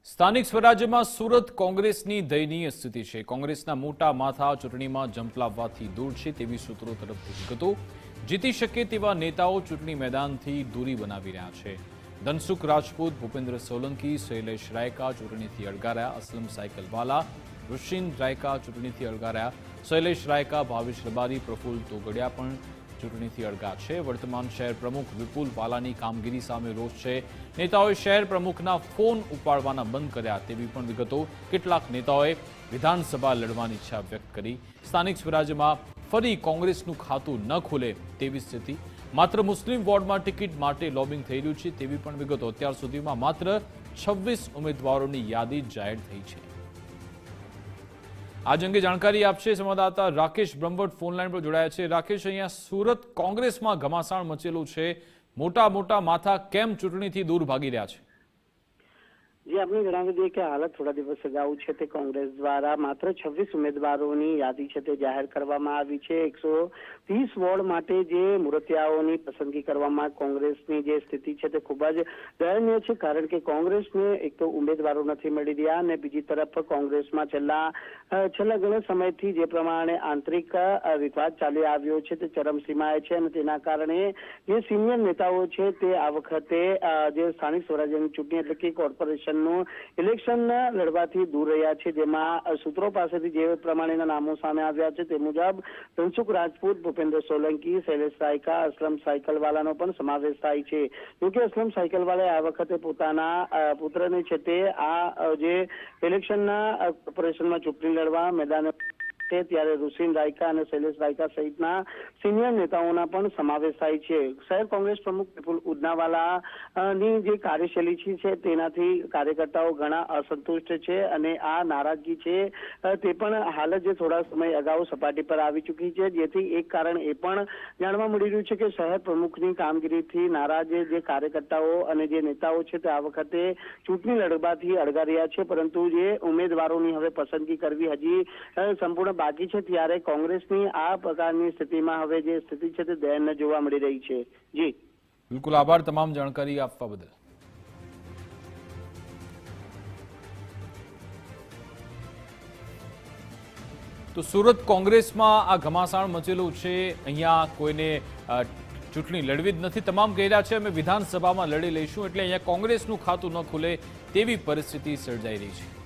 સ્થાનિક સ્વરાજ્યમાં સુરત કોંગ્રેસની દયનીય સ્થિતિ છે। કોંગ્રેસના મોટા માથા ચૂંટણીમાં ઝંપલાવવાથી દૂર છે તેવી સૂત્રો તરફથી વિગતો। જીતી શકે તેવા નેતાઓ ચૂંટણી મેદાનથી દૂરી બનાવી રહ્યા છે। ધનસુખ રાજપૂત, ભૂપેન્દ્ર સોલંકી, શૈલેષ રાયકા ચૂંટણીથી અળગાર્યા। અસલમ સાયકલવાલા, ઋષિન રાયકા ચૂંટણીથી અળગાર્યા। શૈલેષ રાયકા, ભાવેશ રબારી, પ્રફુલ્લ તોગડિયા પણ ચૂંટણીથી અળગા છે। વર્તમાન શહેર પ્રમુખ વિપુલ વાલાની કામગીરી સામે રોષ છે। નેતાઓએ શહેર પ્રમુખના ફોન ઉપાડવાના બંધ કર્યા તેવી પણ વિગતો। કેટલાક નેતાઓએ વિધાનસભા લડવાની ઈચ્છા વ્યક્ત કરી। સ્થાનિક સ્વરાજ્યમાં ફરી કોંગ્રેસનું ખાતું ન ખુલે તેવી સ્થિતિ। માત્ર મુસ્લિમ વોર્ડમાં ટિકિટ માટે લોબિંગ થઈ રહ્યું છે તેવી પણ વિગતો। અત્યાર સુધીમાં માત્ર 26 ઉમેદવારોની યાદી જાહેર થઈ છે। આજ અંગે જાણકારી આપશે સંવાદદાતા રાકેશ બ્રહ્મભટ્ટ ફોનલાઈન પર જોડાયા છે। રાકેશ, અહીંયા સુરત કોંગ્રેસમાં ઘમાસાણ મચેલું છે। મોટા માથા કેમ ચૂંટણીથી દૂર ભાગી રહ્યા છે? જે આપણે જણાવી દઈએ કે હાલત થોડા દિવસ અગાઉ છે તે કોંગ્રેસ દ્વારા માત્ર 26 ઉમેદવારોની યાદી છે તે જાહેર કરવામાં આવી છે। 130 વોર્ડ માટે જે મૂર્તિયાઓની પસંદગી કરવામાં કોંગ્રેસની જે સ્થિતિ છે તે ખૂબ જ દયનીય છે, કારણ કે કોંગ્રેસને એક તો ઉમેદવારો નથી મળી રહ્યા અને બીજી તરફ કોંગ્રેસમાં છેલ્લા ઘણા સમયથી જે પ્રમાણે આંતરિક વિવાદ ચાલી આવ્યો છે તે ચરમસીમાએ છે અને તેના કારણે જે સિનિયર નેતાઓ છે તે આ વખતે જે સ્થાનિક સ્વરાજ્યની ચૂંટણી એટલે કે કોર્પોરેશન ઇલેક્શન લડવાથી દૂર રહ્યા છે। જેમાં સૂત્રો પાસેથી જે પ્રમાણેના નામો સામે આવ્યા છે તે મુજબ ધનસુખ રાજપૂત, ભૂપેન્દ્ર સોલંકી, શૈલેષ રાયકા, અસલમ સાયકલવાલાનો પણ સમાવેશ થાય છે। જોકે અસલમ સાયકલવાલાએ આ વખતે પોતાના પુત્રને છે તે આ જે ઇલેક્શનના કોર્પોરેશનમાં ચૂંટણી લડવા મેદાન ત્યારે ઋષિન રાયકા અને શૈલેષ રાયકા સહિતના સિનિયર નેતાઓના પણ સમાવેશ થાય છે। શહેર કોંગ્રેસ પ્રમુખ વિપુલ ઉદનાવાલાની જે કાર્યશૈલી છે તેનાથી કાર્યકર્તાઓ ઘણા અસંતુષ્ટ છે અને આ નારાજગી છે તે પણ હાલ જ થોડા સમય અગાઉ સપાટી પર આવી ચૂકી છે। જેથી એક કારણ એ પણ જાણવા મળી રહ્યું છે કે શહેર પ્રમુખની કામગીરીથી નારાજ જે કાર્યકર્તાઓ અને જે નેતાઓ છે તે આ વખતે ચૂંટણી લડવાથી અળગા રહ્યા છે, પરંતુ જે ઉમેદવારોની હવે પસંદગી કરવી હજી સંપૂર્ણ બાકી છે, ત્યારે કોંગ્રેસની આ પ્રકારની સ્થિતિમાં હવે જે સ્થિતિ છે તે દયનીય જોવા મળી રહી છે। જી બિલકુલ, આભાર તમામ જાણકારી આપવા બદલ। તો સુરત કોંગ્રેસમાં આ ઘમાસાણ મચેલું છે। અહીંયા કોઈને ચૂંટણી લડવી જ નથી। તમામ કહી રહ્યા છે અમે વિધાનસભામાં લડી લઈશું, એટલે અહીંયા કોંગ્રેસનું ખાતું ન ખુલે તેવી પરિસ્થિતિ સર્જાઈ રહી છે।